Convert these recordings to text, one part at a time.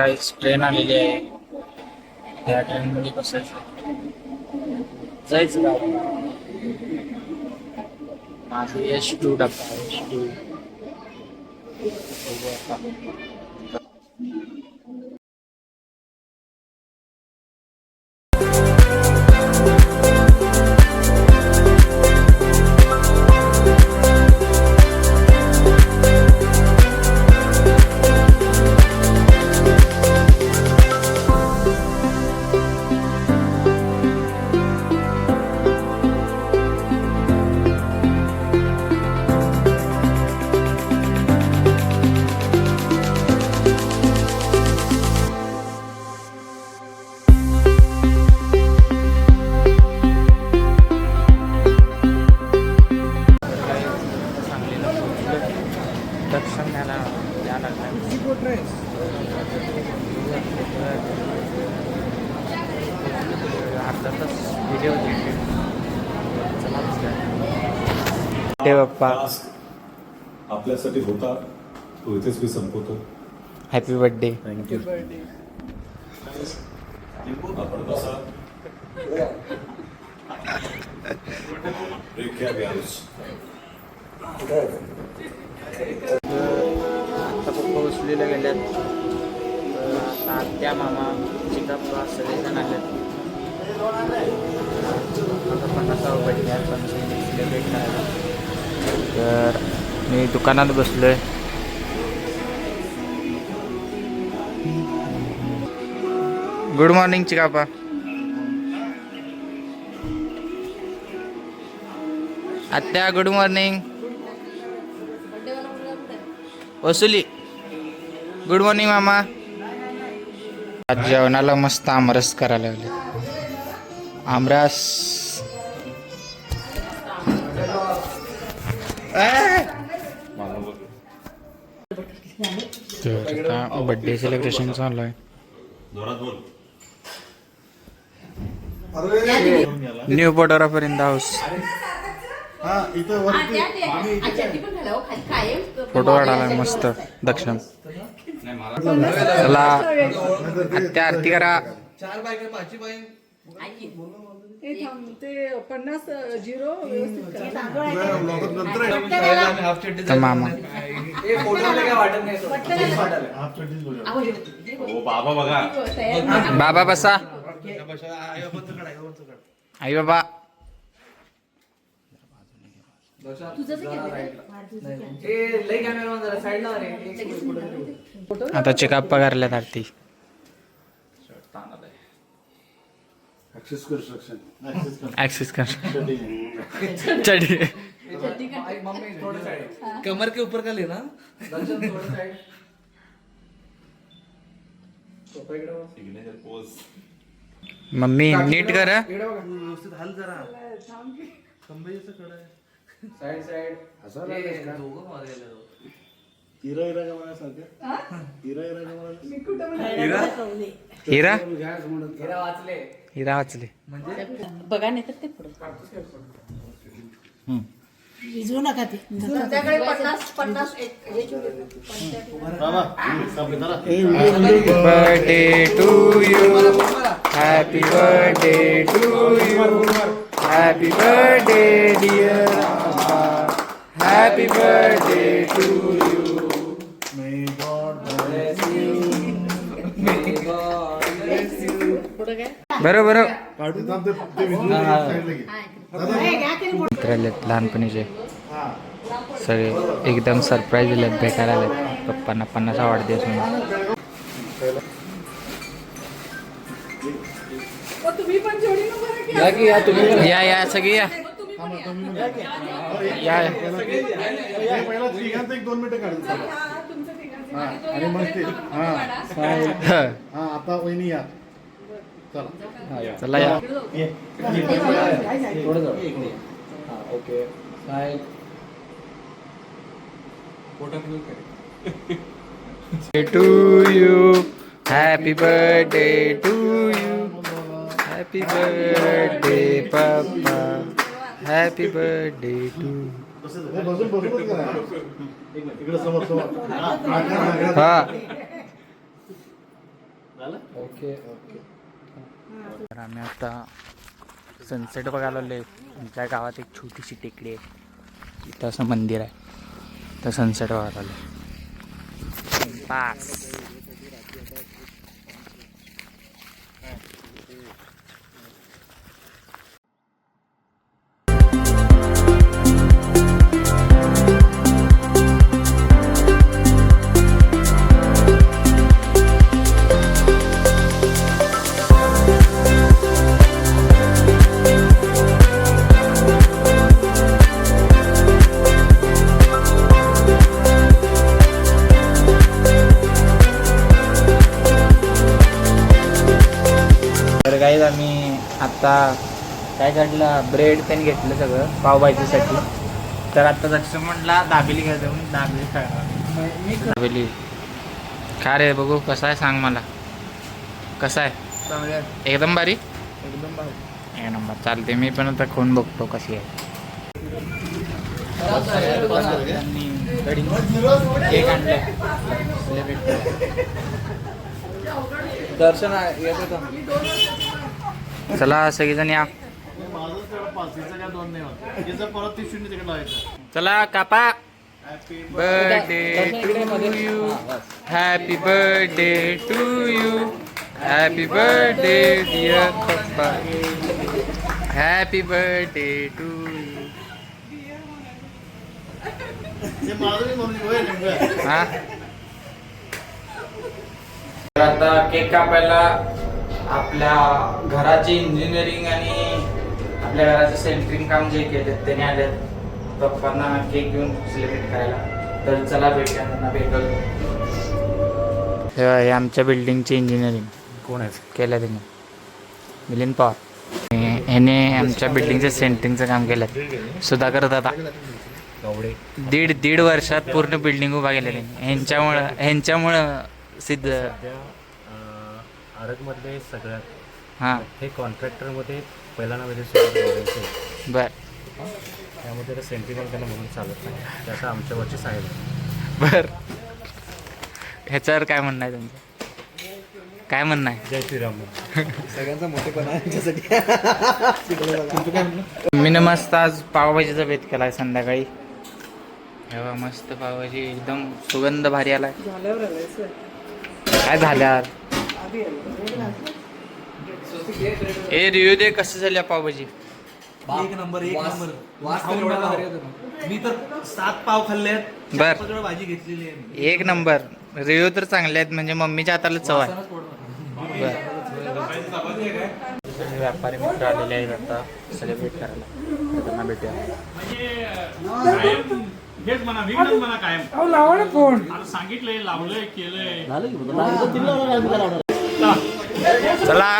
गाईस train आलेली आहे. त्या ट्रेन मध्ये बसायचं, जायचं गावाला. माझं H2 डब्बा H2. बघू आता. दर्शन घ्यायला या लागलं. अर्धा तास व्हिडिओ ते बाप्पा आपल्यासाठी होता तो इथेच मी संपवतो. Happy birthday. थँक्यू. आपण बसा. ब्रेक घ्या गॅरेज. आता पप्पा उचलेल्या गेल्यात. आता आत्या मामा चिकाप्पा सगळेजण आलेत. आता 50वा बर्थडे आहे पण सेलिब्रेट करायला. तर मी दुकानात बसलोय. गुड मॉर्निंग चिकाप्पा. आत्या गुड मॉर्निंग. वसुली गुड मॉर्निंग मामा. आज जेवणाला मस्त आमरस करायला लागले. आमरस आता बर्थडे सेलिब्रेशन चालू आहे. New photographer in the house. Photo काढायला मस्त दक्षिण. चला आत्या आरती करा. मामा बाबा बसा. आई बाबा आता चिकाप्पा करल्यात आरती. एक्सेस कर चढ़ी कमर के ऊपर का लेना. मम्मी नीट कर. व्यवस्थित हाल जरा. कंबईचं कड आहे. साइड साइड दोघं मागे गेले. हिरा हिरा का मला सारखं. हिरा हिरा का मला. मी कुठं म्हणलं हिरा हिरा वाचले. हिरा वाचले म्हणजे बघा नाही तर ते पुढे विजवू नका ते. त्याकडे 50 birthday to you. Happy birthday to you. Happy birthday dear. Happy birthday to you. May God bless you. May God bless you. पुढे काय बरोबर काढून लहानपणीचे सगळे एकदम सरप्राईज दिलेत. भेटायला आलेत पप्पांना 50वा वाढदिवस म्हणून. या या सगळी या या. पहिला तिघांचं 1-2 मिनिटं काढून आणि मग ते आता वहिनी या. चला या. ओके काय to you. Happy birthday to you. Happy birthday पप्पा. Happy birthday to. इकडे समोर हा तर आम्ही आता सनसेट बघायला आलो आहे. आमच्या गावात एक छोटीशी टेकडी आहे, इथं असं मंदिर आहे, तर सनसेट बघायला आलो पास. तर काही आम्ही आता काय काढलं, ब्रेड त्यांनी घेतलं सगळं पावभाजीसाठी. तर आता दक्ष म्हटला दाबेली घ्यायचं म्हणून दाबेली खायला. दाबेली खा रे, बघू कसा आहे सांग मला, कसा आहे? एकदम बारीक, एकदम भारी. एक नंबर. चालते, मी पण आता खाऊन बघतो कशी आहे. त्यांनी केक आणलं. दर्शन येत होतं. चला सगळेजण या. माझं तेवढं 5 काय 2 नाही होत. याचं परत 30 तिकडे लावायचं. चला कापा. Birthday to you, happy birthday to you, happy birthday dear पप्पा, हॅपी बर्थडे टू यू. हे माझं मी म्हणून होय नेमकं. हा, तर आता केक कापायला आपल्या घराची इंजिनिअरिंग आणि आपल्या घराचं सेंटरिंग काम जे केलं त्याने आले पप्पांना केक घेऊन सेलिब्रेट करायला. तर चला भेटूया, त्यांना भेटल. हे आमच्या बिल्डिंगची इंजिनिअरिंग कोण आहे? केलं त्यांनी, मिलिंद पवार. ह्याने आमच्या बिल्डिंगचं सेंटरिंगचं काम केलं. सुधाकर दादा दीड वर्षात पूर्ण बिल्डिंग उभा केल्या त्यांनी. ह्यांच्यामुळं सिद्ध. आरगमधले सगळ्यात हां हे कॉन्ट्रॅक्टरमध्ये पहिला नाव येते बर. त्यामध्ये ते सेंट्रिकल त्यांना म्हणून चालत नाही, त्याचा आमच्यावरची साहेब आहे. बर, ह्याच्यावर काय म्हणणं आहे तुमचं? काय म्हणणं आहे? जय श्रीराम. सगळ्यांचा मोठेपणा आहे त्याच्यासाठी. मी मस्त आज पावभाजीचा बेत केला आहे संध्याकाळी. एवढा मस्त पावभाजी, एकदम सुगंध भारी आलाय. काय झाल्यावर ए रिव्ह्यू दे, कसं झाल्या पावभाजी? एक नंबर. वास तर एवढा भारी होता ना. मी तर 7 पाव खाल्ले आहेत. बर. 4-5 वेळा भाजी घेतलेली आहे मी. एक नंबर. रिव्ह्यू तर चांगले आहेत, म्हणजे मम्मीच्या हाताला चव आहे. वासानंच पोट भरलं. बर. व्यापारी मित्र आलेले आहेत आता सेलिब्रेट करायला, तर त्यांना भेटूया. हेच म्हणा, विकत म्हणा कायम. लावा ना फोन. आता सांगितलंय, लावलंय, केलंय. चला.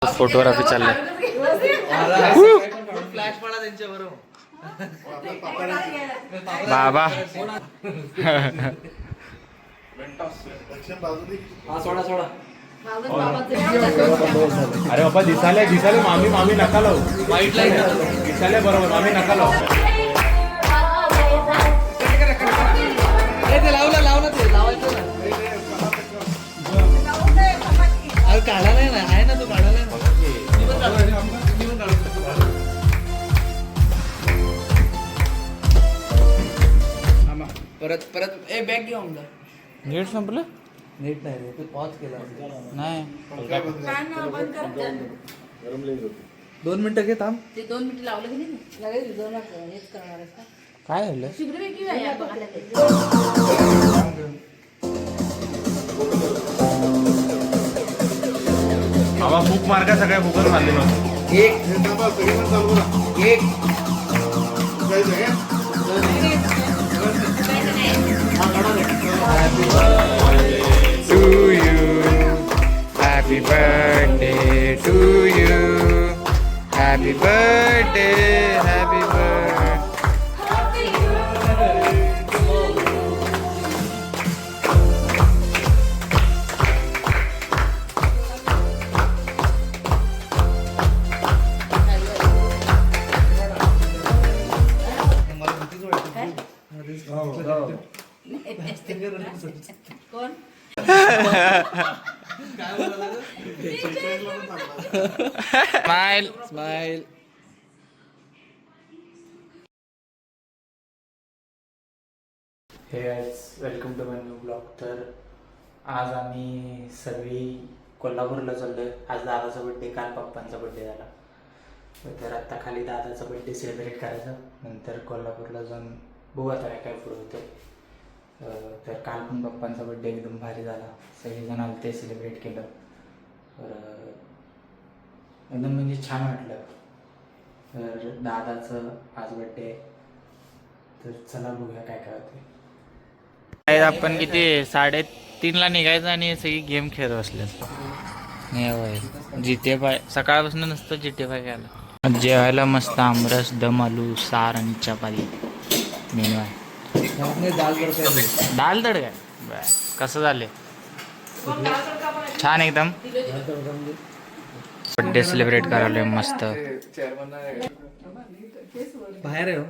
फोटोग्राफी चाललंय. फ्लॅश पडा त्यांच्या बरोबर. बाबा हा सोडा. अरे बाबा दिसाले मामी नका लावू. वाईट लाईट दिसाले बरोबर, मामी नका लावू. ते लावलं ते लावायचं ना. अरे काढा नाही ना, आहे ना तो काढायला नाही. मी पण काढू शकतो. परत ए बॅग घेऊन जा. नीट संपलं? नीट नाही रे, तू पॉज केला नाही. 2 मिनिटं घे थांब. ते 2 मिनिटं लावलं की नाही लगेच 2 हेच करणार आहेस का? काय झालं? शिगडी किंवा या बाबा भूक मार का, सगळ्या भूकच मारले मग. एक To you, happy birthday to you, happy birthday, happy birthday. कोण स्माइल स्माइल. हे welcome to my new blog. तर आज आम्ही सगळी कोल्हापूरला चाललोय. आज दादाचा बड्डे, काल पप्पांचा बड्डे झाला. तर आता खाली दादाचा बड्डे सेलिब्रेट करायचा, नंतर कोल्हापूरला जाऊन बघू आता काय काय पुढं होतं. तर काल पण पप्पांचा बड्डे एकदम भारी झाला. सगळेजण आले, ते सेलिब्रेट केलं. तर एकदम म्हणजे छान वाटलं. तर दादाचं आज बड्डे आहे, तर चला बघूया काय काय होते. आपण किती 3:30ला निघायचं आणि सगळी गेम खेळत बसले. GTA 5 सकाळपासून नसतं. GTA 5 घ्यायला. जेवायला मस्त आमरस, दम आलू, सार आणि चपाती मेनू आहे. दाल तडका बर. कसं झाले? छान एकदम. बड्डे सेलिब्रेट करायला मस्त. बाहेर आहे हो.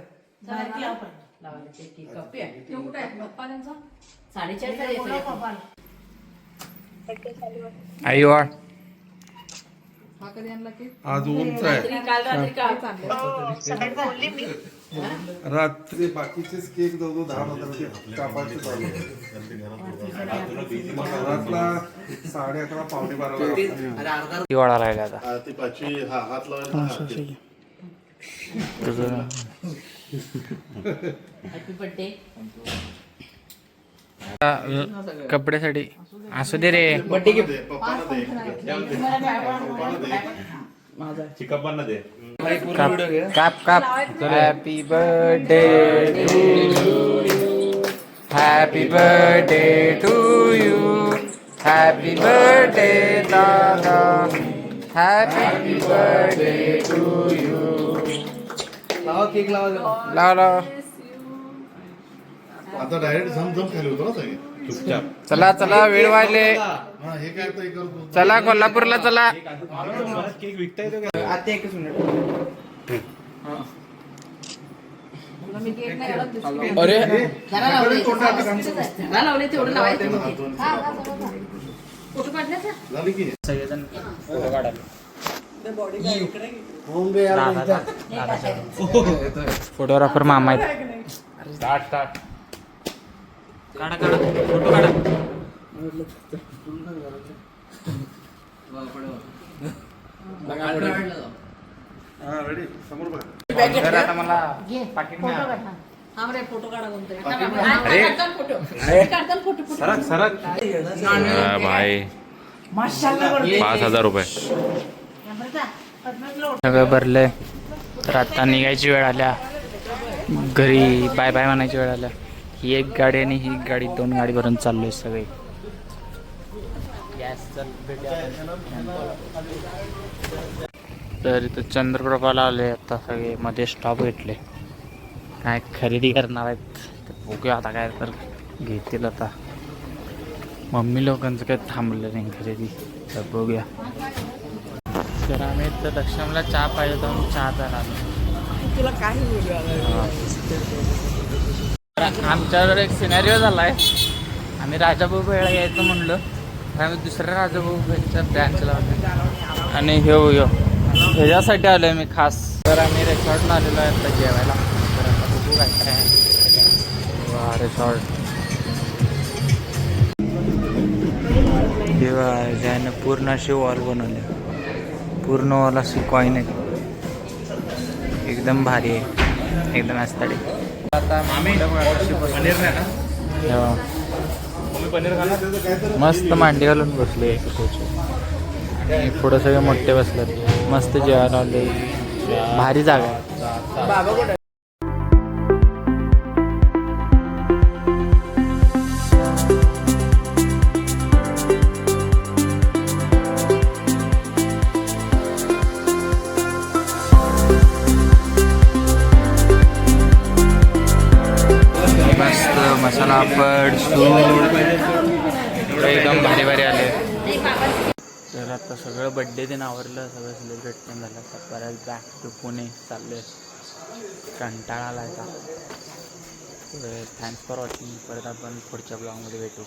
आई वाळ आज उंच आहे. रात्री बाकीचेच केक जवळ 10-15 कापायचे चालू आहे. घरातला 11:30 पावणे 12 वाळा राहिला आता. ती पाचवी हात लावायला. तुझं हॅपी बर्थडे. कपड्यासाठी असू दे रे. बड्डे गिफ्ट पप्पाला दे. चिकप्पांना दे. काप काप. Happy birthday to you. Happy birthday to you. Happy birthday दादा. Happy birthday to you. Cake लावा. लाव. आता डायरेक्ट झमझम खाली होतो ना सगळे. चुपचाप. चला चला, वेळ वाढले. हा हे काय आता हे करतो. चला कोल्हापूरला चला. केक विकता येतो का? आता एकच मिनिट. अरे लावले तेवढं लावायचं. फोटो काढण्याचा झाली की सगळेजण फोटो काढाले. फोटोग्राफर मामा आहेत. काढा फोटो काढा. हा रेडी समोर बघा. तर आता मला पाकिट मिळालं. फोटो काढा कोणतरी. सरक सरक. भाई 5,000 रुपये. सगळं भरलंय. तर आता निघायची वेळ आल्या. घरी बाय बाय म्हणायची वेळ आल्या. ही एक गाडी आणि ही गाडी, 2 गाडी भरून चाललोय सगळे. तर इथं चंद्रप्रभाला आले. आता सगळे मध्ये स्टॉप घेतले. काय खरेदी करणार आहेत तर बघूया आता. काय तर घेतील आता. मम्मी लोकांचं काय थांबलं नाही खरेदी, तर बघूया. तर आम्ही इथं दक्षिणला चहा पाहिजे तर आम्ही चहा प्यायला आलो. तुला काही आमच्यावर एक सिनेरिओ झाला आहे. आम्ही राजाभाऊ भेळला यायचं म्हणलं, तर आम्ही दुसऱ्या राजाभाऊ भेळच्या ब्रँच लावले. आणि ह्याच्यासाठी आलो आहे मी खास. तर आम्ही रेसॉर्टला आलेलो आहे आता जेवायला. तर आता बघू काय काय. वा रेसॉर्ट देवा, ज्यानं पूर्ण अशी वॉल बनवली. पूर्ण वॉल अशी कॉईन आहे. एकदम भारी आहे, एकदम ॲस्थेटिक. आता पनीर नाही ना? मम्मी पनीर खाणार. मस्त मांडी घालून बसले. आणि पुढं सगळे मोठे बसलेत. मस्त जेवायला आले. भारी जागा आहे. मस्त मसाला पड सूप एकदम भारी भारी आले. तर आता सगळं बड्डे दिन आवरलं, सगळं सेलिब्रेट पण झालं. आता परत बॅक टू पुणे चाललोय. कंटाळा आला आता. Thanks for watching. परत आपण पुढच्या ब्लॉगमध्ये भेटू.